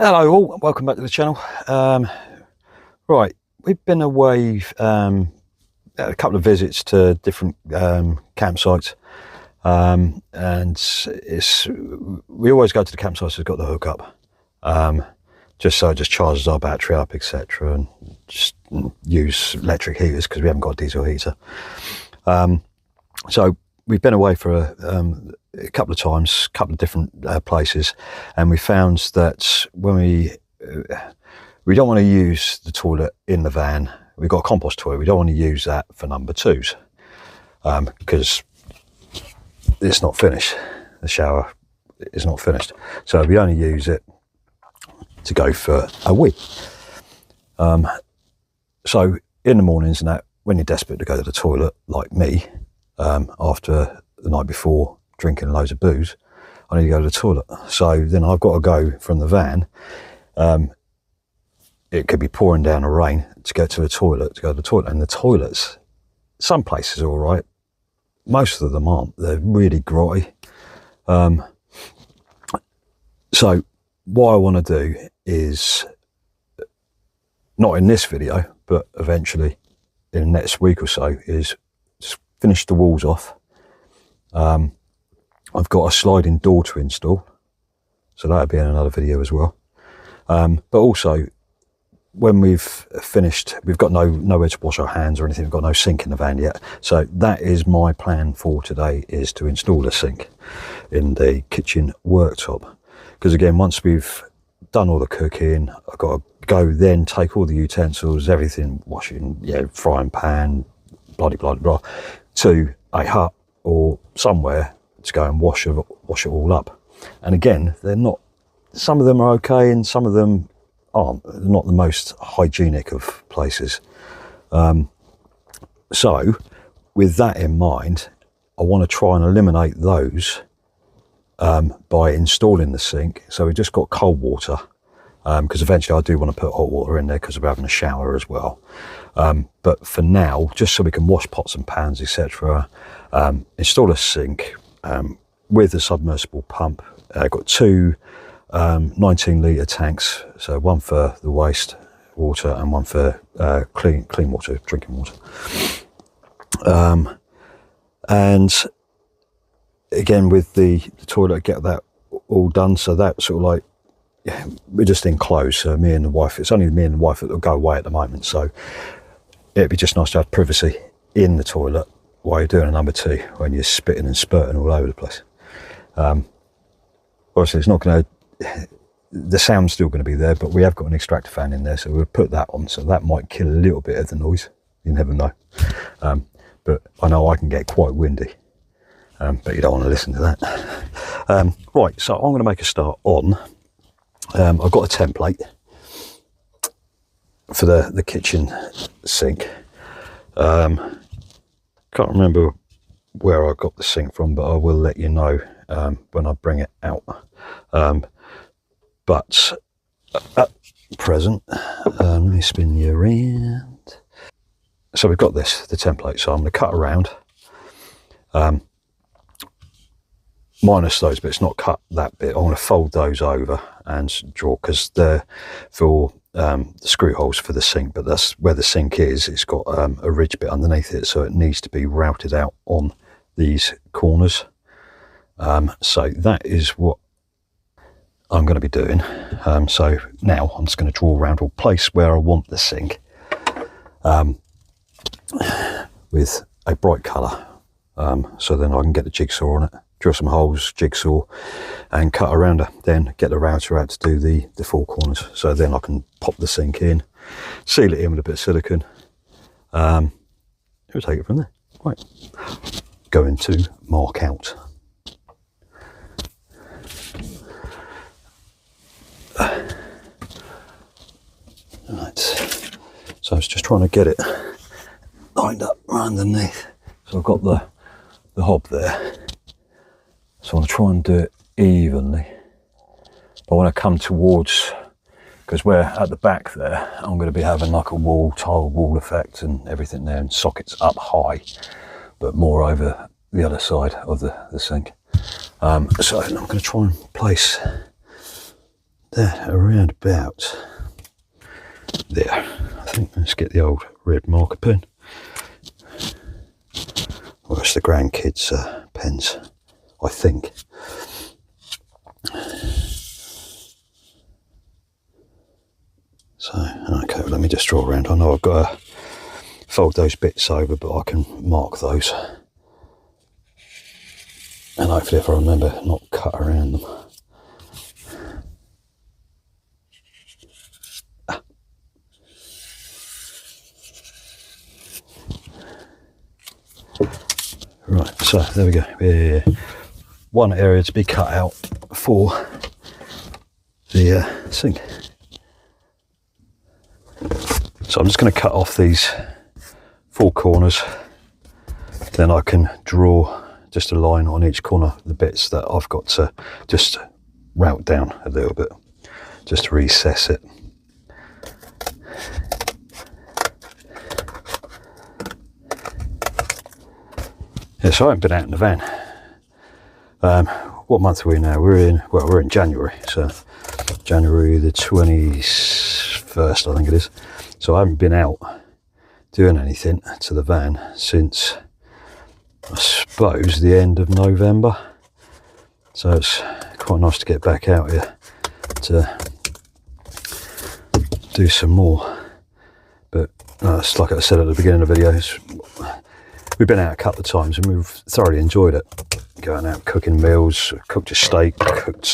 Hello all, welcome back to the channel. Right, we've been away a couple of visits to different campsites, and we always go to the campsites that's got the hookup, just so it just charges our battery up, etc., and just use electric heaters because we haven't got a diesel heater. So we've been away for a couple of times, a couple of different places, and we found that when we don't want to use the toilet in the van. We've got a compost toilet. We don't want to use that for number twos because it's not finished. The shower is not finished, so we only use it to go for a wee. So in the mornings and that, when you're desperate to go to the toilet, like me, after the night before drinking loads of booze, I need to go to the toilet. So then I've got to go from the van. It could be pouring down a rain to go to the toilet, and the toilets, some places are all right, most of them aren't. They're really grotty. So what I want to do is, not in this video, but eventually in the next week or so, is just finish the walls off. I've got a sliding door to install, so that'll be in another video as well. But also, when we've finished, we've got nowhere to wash our hands or anything. We've got no sink in the van yet, so that is my plan for today, is to install a sink in the kitchen worktop. Because again, once we've done all the cooking, I've got to go then take all the utensils, everything, washing, frying pan, bloody blah blah, to a hut or somewhere to go and wash it all up. And again, they're not, some of them are okay and some of them aren't. They're not the most hygienic of places. So with that in mind, I want to try and eliminate those by installing the sink. So we just got cold water, because eventually I do want to put hot water in there because we're having a shower as well. But for now, just so we can wash pots and pans, etc., install a sink with a submersible pump. I've got two 19-litre tanks, so one for the waste water and one for clean water, drinking water. And again, with the toilet, get that all done, so that sort of like, we're just enclosed, so me and the wife, it's only me and the wife that will go away at the moment, so it'd be just nice to have privacy in the toilet while you're doing a number two, when you're spitting and spurting all over the place. Obviously it's not going to, the sound's still going to be there, but we have got an extractor fan in there, so we'll put that on, so that might kill a little bit of the noise. You never know. But I know I can get quite windy, but you don't want to listen to that. Right, so I'm going to make a start on, I've got a template for the kitchen sink. Can't remember where I got the sink from, but I will let you know when I bring it out. But at present, let me spin you around. So we've got the template, so I'm going to cut around, minus those bits, not cut that bit. I want to fold those over and draw, because they're for the screw holes for the sink, but that's where the sink is. It's got a ridge bit underneath it, so it needs to be routed out on these corners. So that is what I'm going to be doing. So now I'm just going to draw around or place where I want the sink with a bright colour, so then I can get the jigsaw on it, drill some holes, jigsaw, and cut around it, then get the router out to do the four corners, so then I can pop the sink in, seal it in with a bit of silicone. We'll take it from there. Right, going to mark out. Right, so I was just trying to get it lined up underneath, so I've got the hob there, so I want to try and do it evenly. I want to come towards, because we're at the back there, I'm going to be having like a tile wall effect and everything there, and sockets up high, but more over the other side of the sink. So I'm going to try and place that around about there. I think let's get the old red marker pen. Well, it's the grandkids' pens, I think. So, okay, well, let me just draw around. I know I've got to fold those bits over, but I can mark those. And hopefully if I remember, not cut around them. Right, so there we go. Yeah. One area to be cut out for the sink. So I'm just going to cut off these 4 corners, then I can draw just a line on each corner, the bits that I've got to just route down a little bit, just to recess it. Yeah, so I haven't been out in the van. What month are we now? We're in January, so January the 21st, I think it is. So I haven't been out doing anything to the van since, I suppose, the end of November. So it's quite nice to get back out here to do some more. But it's like I said at the beginning of the video, we've been out a couple of times and we've thoroughly enjoyed it. Going out cooking meals, cooked a steak, cooked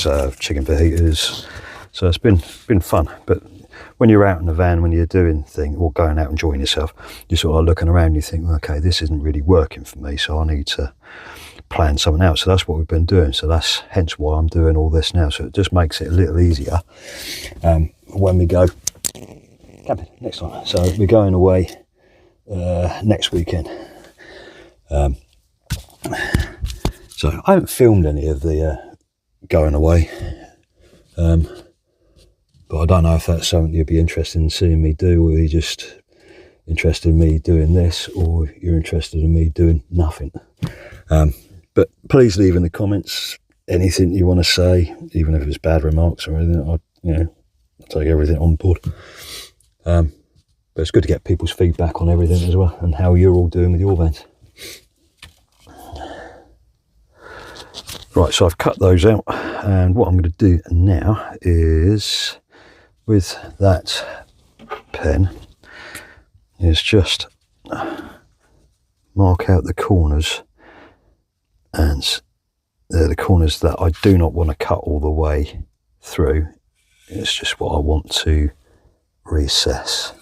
chicken fajitas. So it's been fun. But when you're out in the van, when you're doing things or going out enjoying yourself, you're sort of looking around and you think, well, okay, this isn't really working for me, so I need to plan something out. So that's what we've been doing. So that's hence why I'm doing all this now. So it just makes it a little easier when we go camping next time. So we're going away next weekend. So I haven't filmed any of the going away, but I don't know if that's something you'd be interested in seeing me do, or you're just interested in me doing this, or you're interested in me doing nothing. But please leave in the comments anything you want to say, even if it's bad remarks or anything. I'll take everything on board. But it's good to get people's feedback on everything as well, and how you're all doing with your vans. Right, so I've cut those out, and what I'm going to do now is, with that pen, is just mark out the corners, and they're the corners that I do not want to cut all the way through. It's just what I want to recess,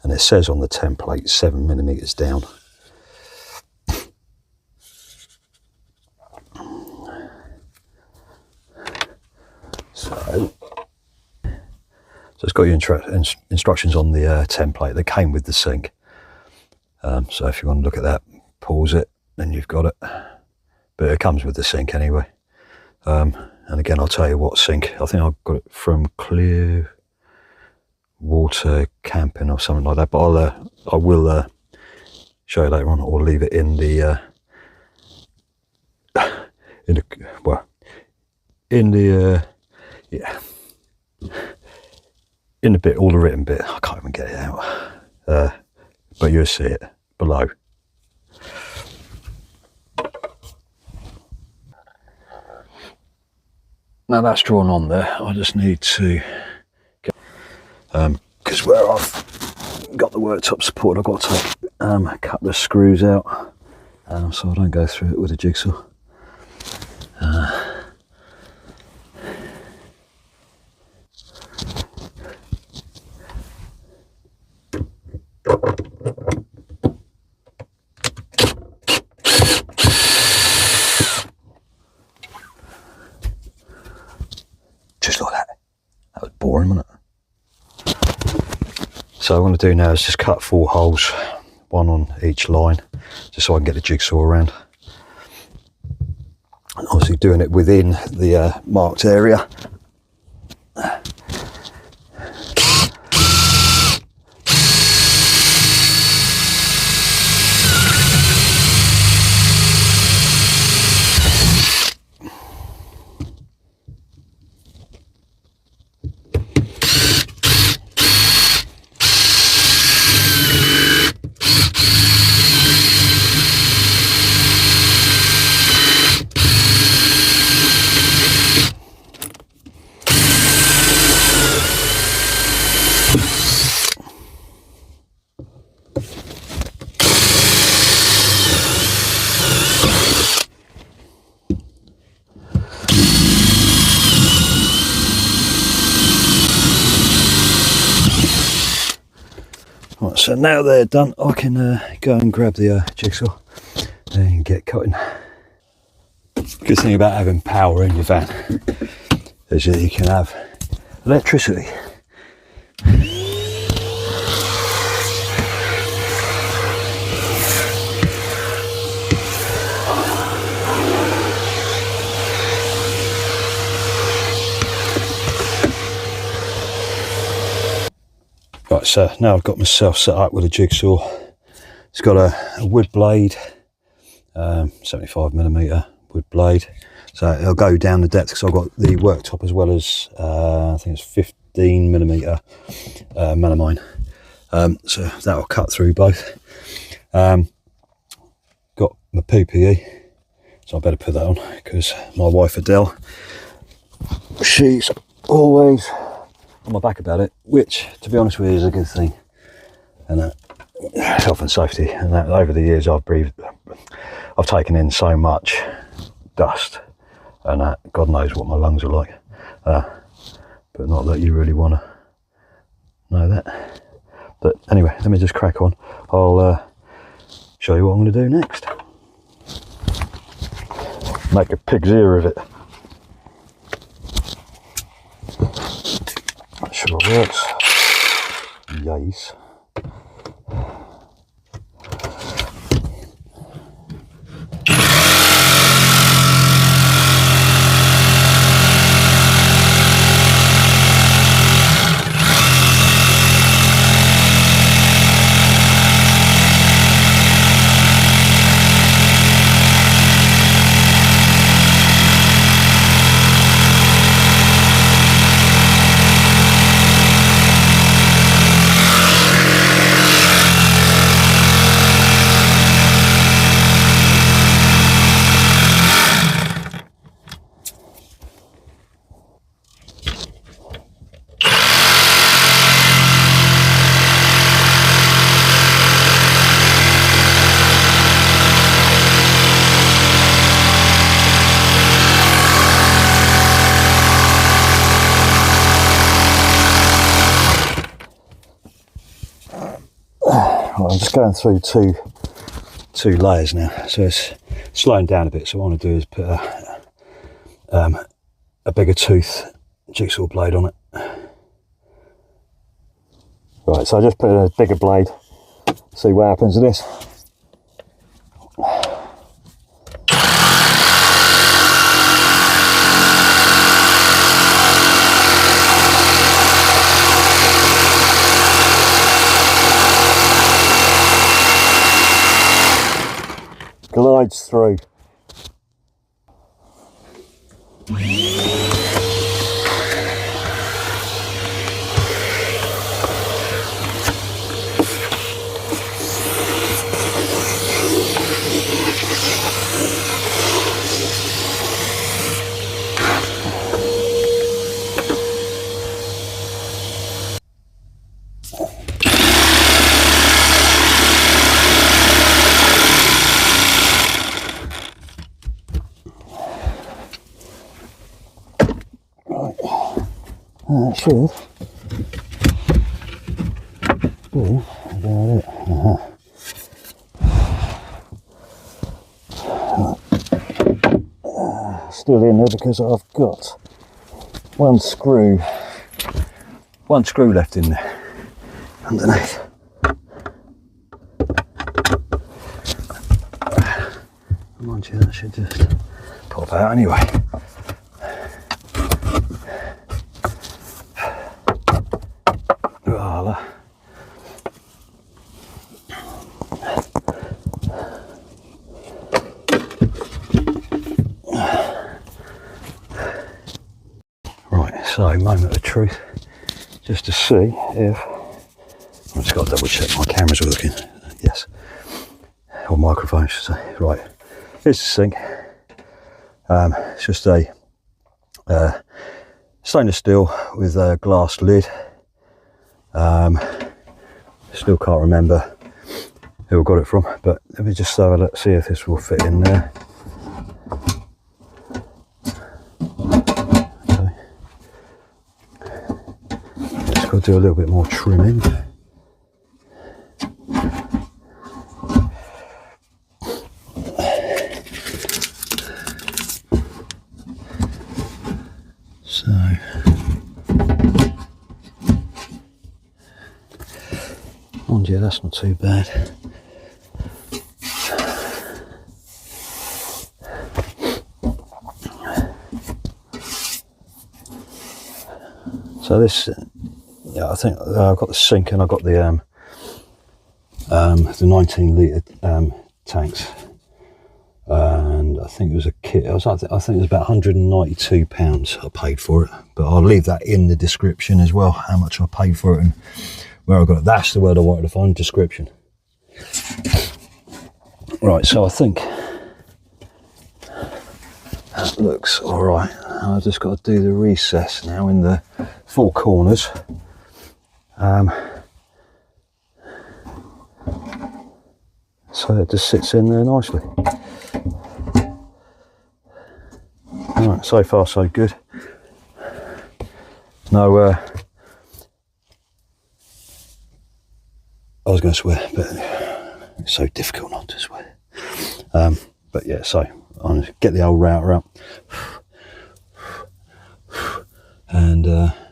and it says on the template 7mm down. So it's got your instructions on the template that came with the sink. So if you want to look at that, pause it, then you've got it. But it comes with the sink anyway. And again, I'll tell you what sink. I think I got it from Clear Water Camping or something like that. But I will show you later on, or leave it in the in the bit, all the written bit. I can't even get it out, but you'll see it below. Now that's drawn on there. I just need to get, because where I've got the worktop support, I've got to take a couple of screws out, so I don't go through it with a jigsaw. Just like that. That was boring, wasn't it? So what I'm going to do now is just cut 4 holes, 1 on each line, just so I can get the jigsaw around. And obviously doing it within the marked area. Right, so now they're done, I can go and grab the jigsaw and get cutting. Good thing about having power in your van is that you can have electricity. Right, so now I've got myself set up with a jigsaw. It's got a wood blade, 75mm wood blade, so it'll go down the depth because I've got the worktop as well as I think it's 15mm melamine, so that will cut through both. Got my PPE, so I better put that on because my wife Adele, she's always on my back about it, which to be honest with you is a good thing. And health and safety, and that over the years I've taken in so much dust, and God knows what my lungs are like, but not that you really want to know that. But anyway, let me just crack on. I'll show you what I'm going to do next. Make a pig's ear of it. That sure works. Yes. I'm just going through two layers now, so it's slowing down a bit. So what I want to do is put a bigger tooth jigsaw blade on it. Right, so I just put a bigger blade, see what happens to this. Glides through. That should be about it. Still in there because I've got one screw left in there underneath. Mind you, that should just pop out anyway. So, moment of truth, just to see if, I've just got to double check my cameras are working, yes, or microphone I should say. Right, here's the sink. It's just a stainless steel with a glass lid. Still can't remember who I got it from, but let me just have a look, see if this will fit in there. Got to do a little bit more trimming. around, yeah, that's not too bad. So this, yeah, I think I've got the sink and I've got the 19 litre tanks, and I think it was a kit. I think it was about £192 I paid for it, but I'll leave that in the description as well, how much I paid for it and where I got it. That's the word I wanted to find, description. Right, so I think that looks all right. I've just got to do the recess now in the four corners. So it just sits in there nicely. Right, so far so good. No, I was going to swear, but it's so difficult not to swear. But yeah, so I'm going to get the old router up and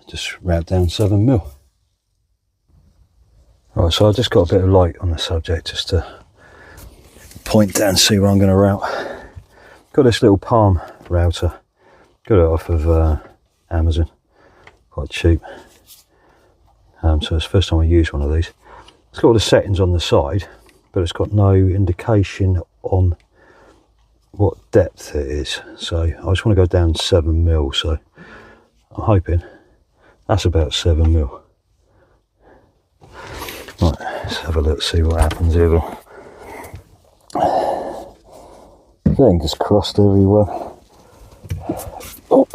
just route down 7mm. Right, so I just got a bit of light on the subject just to point down and see where I'm going to route. Got this little palm router, got it off of Amazon, quite cheap. So it's the first time I use one of these. It's got all the settings on the side, but it's got no indication on what depth it is. So I just want to go down 7mm, so I'm hoping that's about 7mm. Right, let's have a look, see what happens here then. Getting just crossed everywhere. Oh.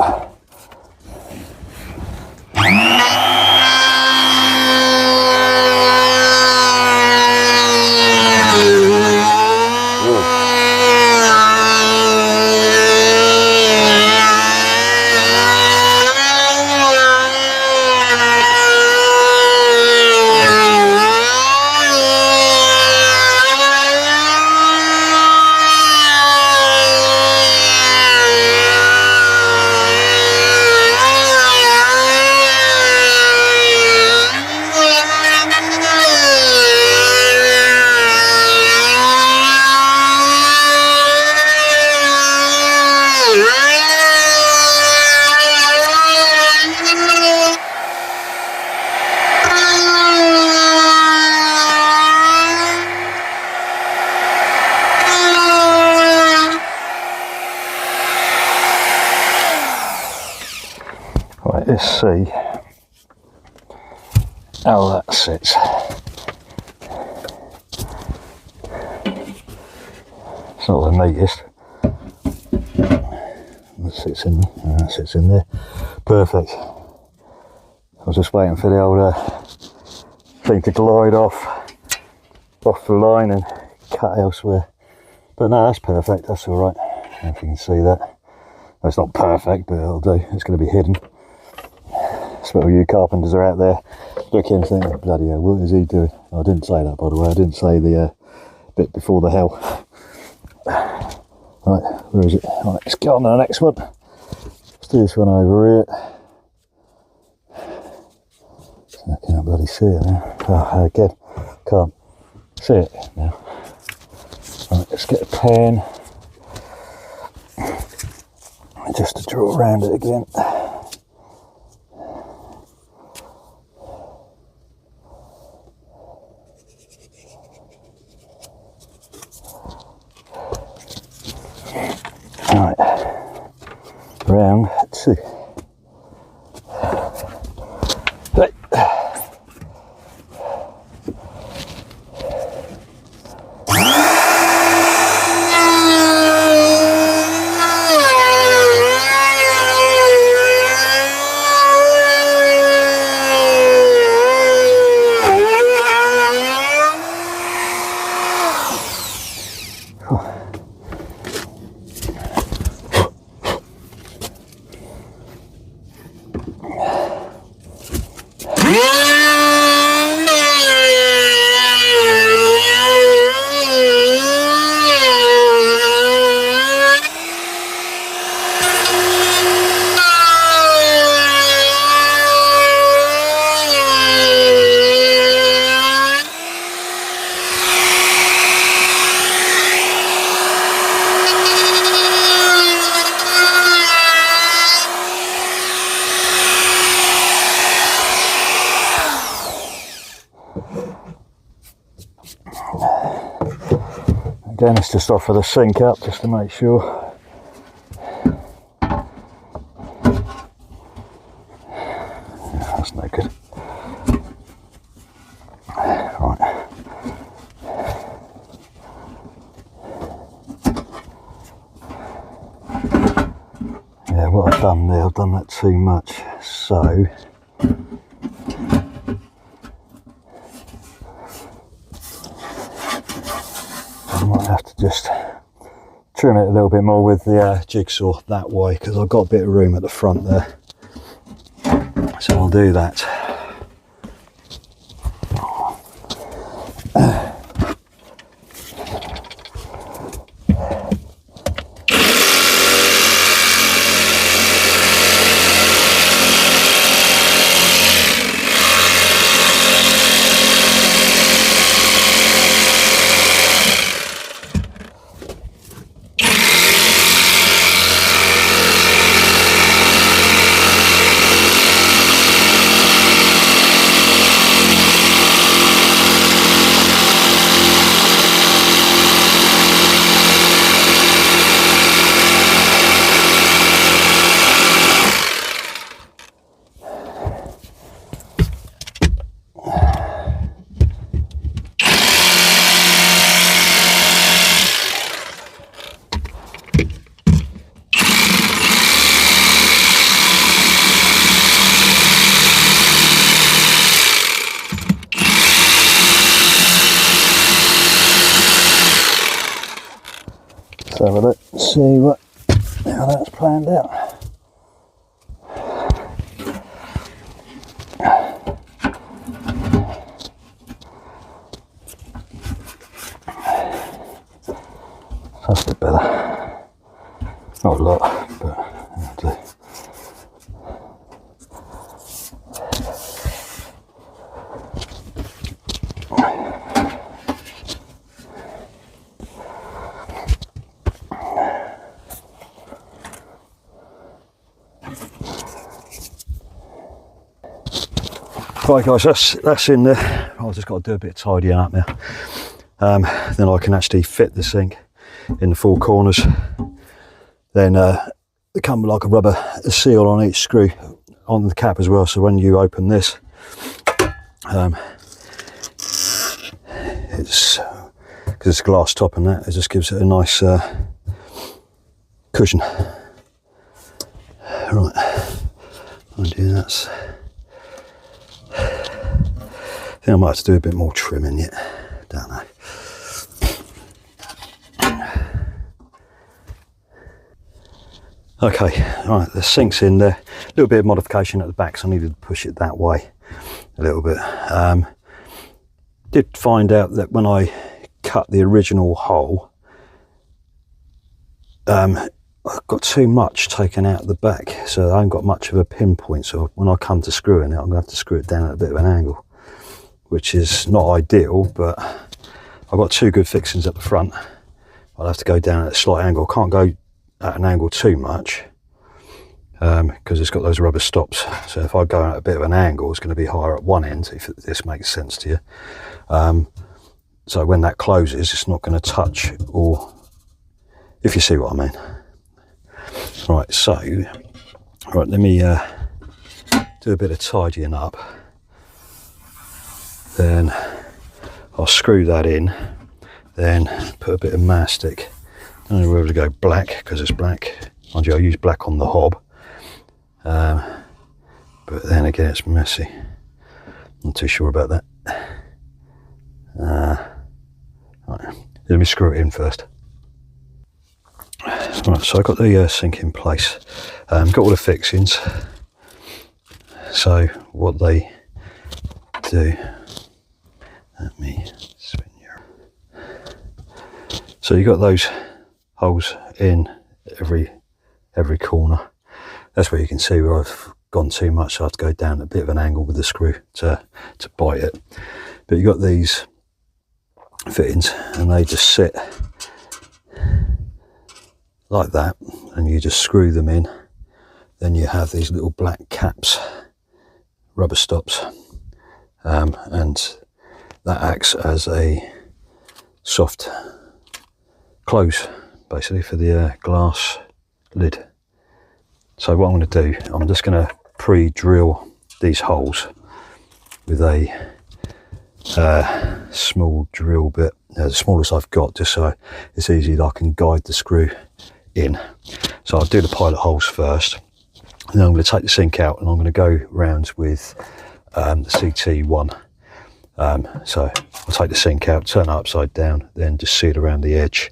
Right, let's see how that sits. It's not the neatest. That sits in there. That sits in there. Perfect. I was just waiting for the old thing to glide off the line and cut elsewhere. But no, that's perfect. That's all right. I don't know if you can see that. Well, it's not perfect, but it'll do. It's going to be hidden. So all you carpenters are out there looking and thinking, bloody hell, what is he doing? I didn't say that, by the way. I didn't say the bit before the hell. Right, where is it? Right, let's get on to the next one. Let's do this one over here. I can't bloody see it now. Oh, again, can't see it now. Right, let's get a pen. Just to draw around it again. Right, round two. Right. Again, it's just offer the sink up just to make sure. That's no good. Right. Yeah, what I've done there, I've done that too much, so I might have to just trim it a little bit more with the jigsaw that way, because I've got a bit of room at the front there, so I'll do that. So have a look, see how that's planned out. That's a bit better. Not a lot, but it'll do. Right guys, that's in there. I've just got to do a bit of tidying up now. Then I can actually fit the sink in the four corners. Then they come with like a rubber seal on each screw on the cap as well, so when you open this, it's because it's glass top and that, it just gives it a nice cushion. Right, I'll do that. I think I might have to do a bit more trimming yet, don't know. Okay, all right, the sink's in there. A little bit of modification at the back, so I needed to push it that way a little bit. Did find out that when I cut the original hole, I got too much taken out the back, so I haven't got much of a pinpoint. So when I come to screwing it, I'm gonna have to screw it down at a bit of an angle, which is not ideal, but I've got two good fixings at the front. I'll have to go down at a slight angle. Can't go at an angle too much because it's got those rubber stops. So if I go at a bit of an angle, it's going to be higher at one end, if this makes sense to you. So when that closes, it's not going to touch, or if you see what I mean. Right, so right, let me do a bit of tidying up. Then I'll screw that in, then put a bit of mastic. I don't know whether to go black because it's black. Mind you, I use black on the hob, but then again it's messy. Not too sure about that. Right, let me screw it in first. Right, so I've got the sink in place. Got all the fixings. So what they do, let me spin your. So you've got those holes in every corner. That's where you can see where I've gone too much, so I have to go down a bit of an angle with the screw to bite it. But you've got these fittings and they just sit like that, and you just screw them in. Then you have these little black caps, rubber stops, and that acts as a soft close basically for the glass lid. So what I'm going to do, I'm just going to pre-drill these holes with a small drill bit, the smallest I've got, just so it's easy that I can guide the screw in. So I'll do the pilot holes first, and then I'm going to take the sink out and I'm going to go round with the CT1. So I'll take the sink out, turn it upside down, then just seal around the edge.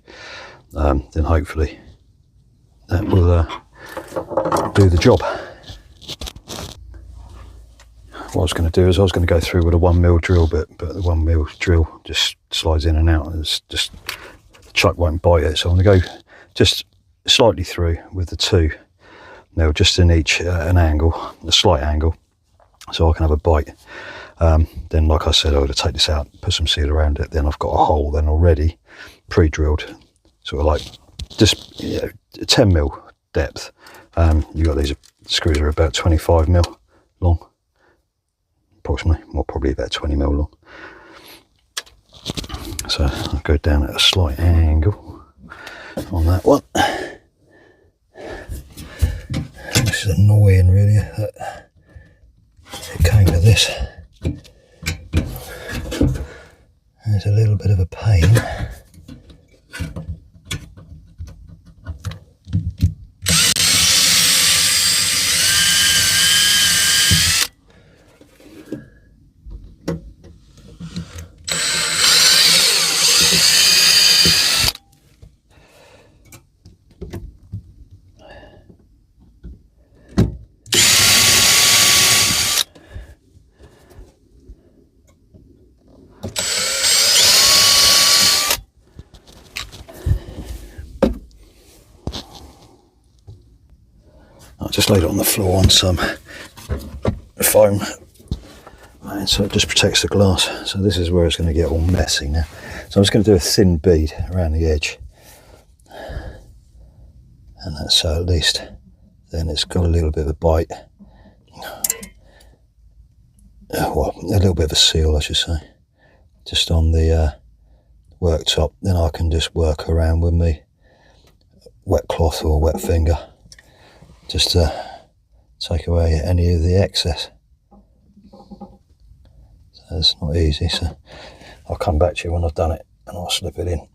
Then hopefully that will do the job. What I was going to do is I was going to go through with a 1mm drill bit, but the 1mm drill just slides in and out, and it's just, the chuck won't bite it. So I'm going to go just slightly through with the 2mm, just in each an angle, a slight angle, so I can have a bite. Then, like I said, I'm going to take this out, put some seal around it. Then I've got a hole then already pre-drilled, sort of like just 10mm depth. You got these screws are about 25mm long. Approximately, well, probably about 20mm long. So I'll go down at a slight angle on that one. This is annoying, really, that it came to this. There's a little bit of a pain. Just laid it on the floor on some foam, and so it just protects the glass. So this is where it's going to get all messy now. So I'm just going to do a thin bead around the edge, and that's so at least then it's got a little bit of a bite, well, a little bit of a seal I should say, just on the worktop. Then I can just work around with me wet cloth or wet finger, just to take away any of the excess. So it's not easy, so I'll come back to you when I've done it and I'll slip it in.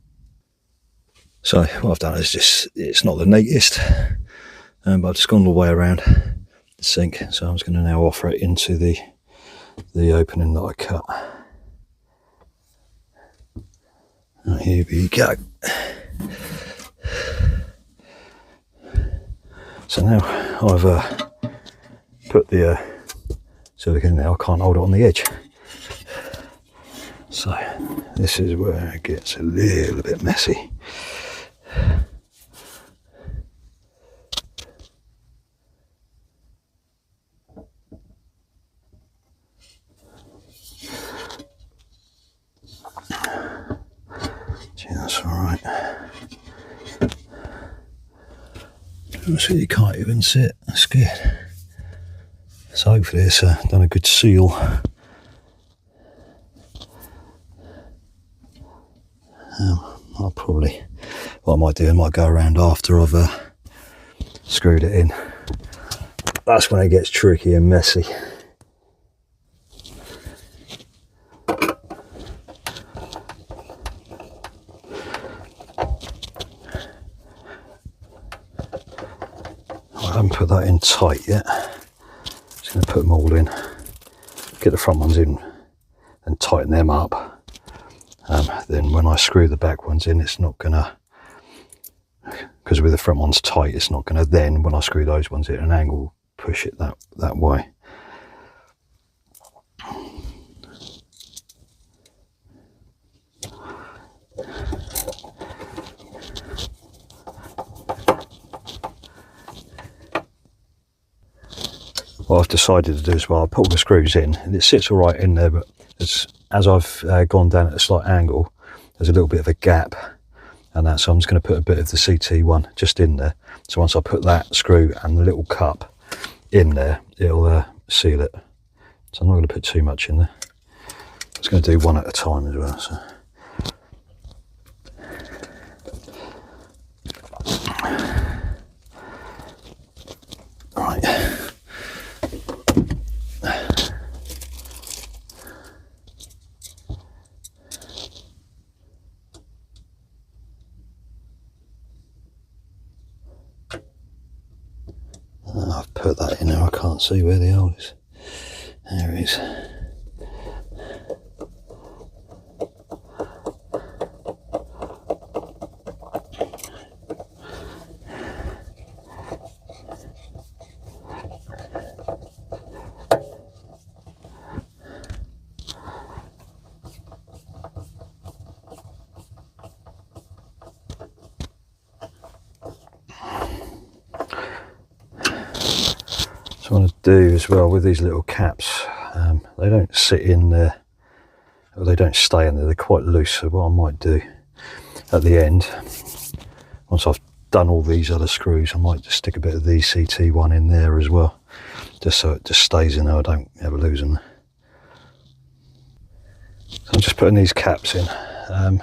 So what I've done is just, it's not the neatest, but I've just gone all the way around the sink. So I'm just going to now offer it into the opening that I cut. Right, here we go. So now I've put the silicone in there, I can't hold it on the edge. So this is where it gets a little bit messy. Gee, that's all right. So you can't even see it, that's good. So hopefully it's done a good seal. I'll probably, what I might do, I might go around after I've screwed it in. That's when it gets tricky and messy. I haven't put that in tight yet. Just going to put them all in, get the front ones in and tighten them up. Then when I screw the back ones in, it's not going to, because with the front ones tight, it's not going to then, when I screw those ones in at an angle, push it that way. What I've decided to do as well, I put all the screws in and it sits all right in there, but as I've gone down at a slight angle, there's a little bit of a gap, and that, so I'm just going to put a bit of the CT1 just in there. So once I put that screw and the little cup in there, it'll seal it. So I'm not going to put too much in there. I'm just going to do one at a time as well. So can't see where the hole is. There it is. So what I want to do as well with these little caps, they don't sit in there, or they don't stay in there, they're quite loose. So what I might do at the end, once I've done all these other screws, I might just stick a bit of the CT1 in there as well, just so it just stays in there, I don't ever lose them. So I'm just putting these caps in. I'm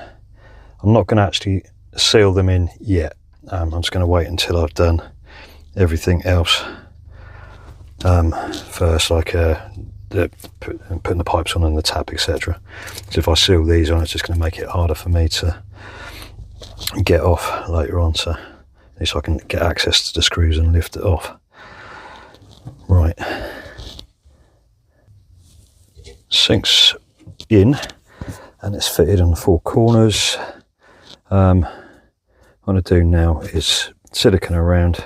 not going to actually seal them in yet. I'm just going to wait until I've done everything else first, like putting the pipes on and the tap, etc. So if I seal these on, it's just going to make it harder for me to get off later on, so at least I can get access to the screws and lift it off. Right, sinks in and it's fitted on the four corners. What I'm going to do now is silicone around,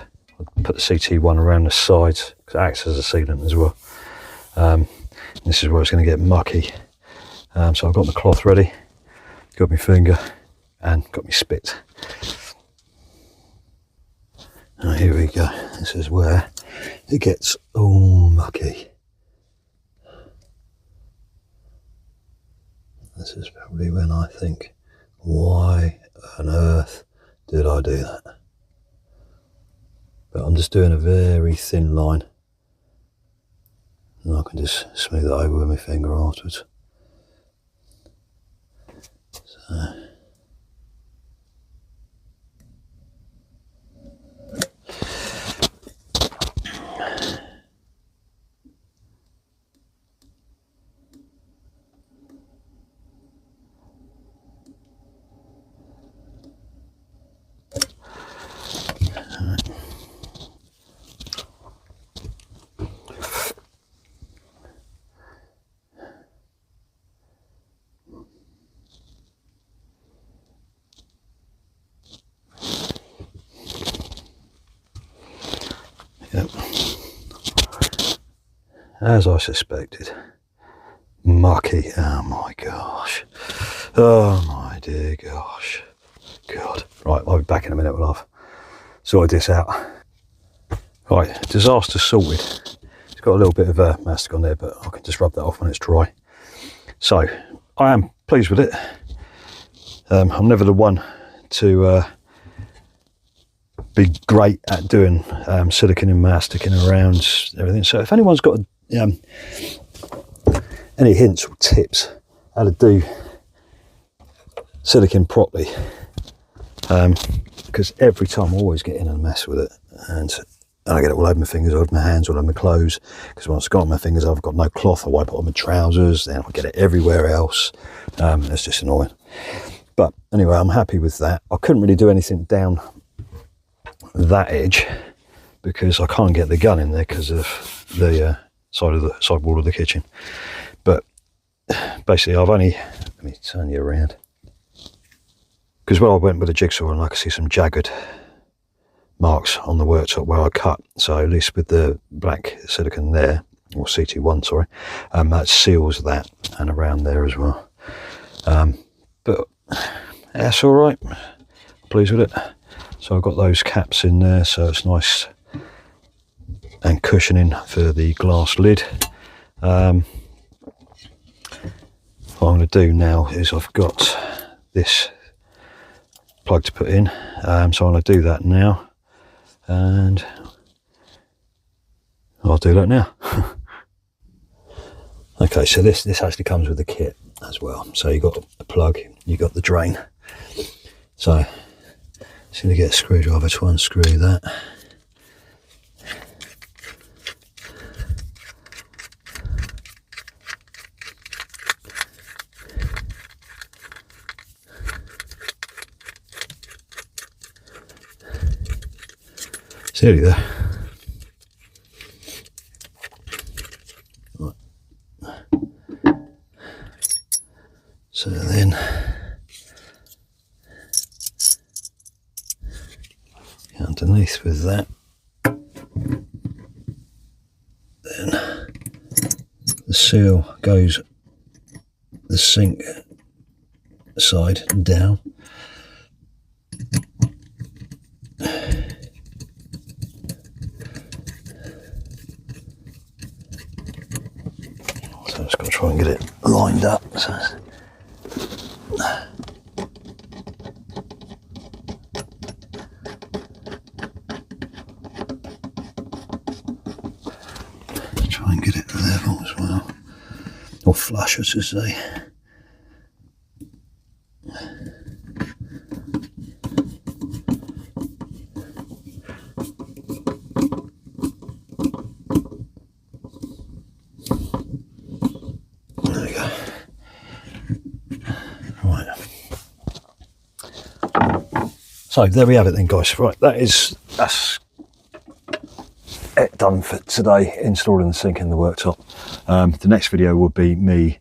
put the CT1 around the sides because it acts as a sealant as well. This is where it's going to get mucky. So I've got my cloth ready, got my finger and got my spit. Now here we go, this is where it gets all mucky. This is probably when I think, why on earth did I do that? But I'm just doing a very thin line and I can just smooth it over with my finger afterwards. So. Yep. As I suspected, mucky. Oh my gosh. Oh my dear gosh. God. Right, I'll be back in a minute when I've sorted this out. Right, disaster sorted. It's got a little bit of mastic on there, but I can just rub that off when it's dry. So, I am pleased with it. I'm never the one to be great at doing silicone and masticing around everything. So if anyone's got any hints or tips how to do silicone properly, because every time I always get in and mess with it, and I get it all over my fingers, all over my hands, all over my clothes, because once I've got it on my fingers I've got no cloth, I wipe it on my trousers, then I get it everywhere else. It's just annoying. But anyway, I'm happy with that. I couldn't really do anything down that edge because I can't get the gun in there because of the side wall of the kitchen. But basically I've only, let me turn you around, because when I went with a jigsaw and I could see some jagged marks on the worktop where I cut, so at least with the black silicone there, or CT1 sorry, that seals that and around there as well. But that's all right, pleased with it. So I've got those caps in there, so it's nice and cushioning for the glass lid. What I'm going to do now is I've got this plug to put in, so I'm going to do that now, and I'll do that now. Okay, so this actually comes with the kit as well. So you've got the plug, you've got the drain. So just going to get a screwdriver to unscrew that. So there you go. So then underneath with that, then the seal goes the sink side down. So I've just got to try and get it lined up. So try and get it level as well, or flush, as I say. There we go. Right. So there we have it then, guys. Right, that's it done for today, installing the sink in the worktop. The next video will be me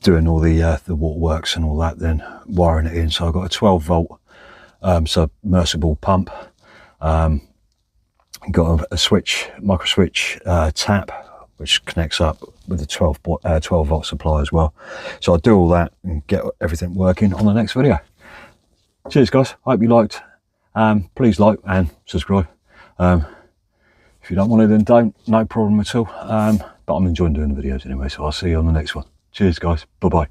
doing all the waterworks and all that, then wiring it in. So I've got a 12 volt submersible pump, got a switch, micro switch tap, which connects up with the 12 volt supply as well. So I'll do all that and get everything working on the next video. Cheers guys, hope you liked. Please like and subscribe. If you don't want it, then don't, no problem at all. But I'm enjoying doing the videos anyway, so I'll see you on the next one. Cheers guys, bye bye.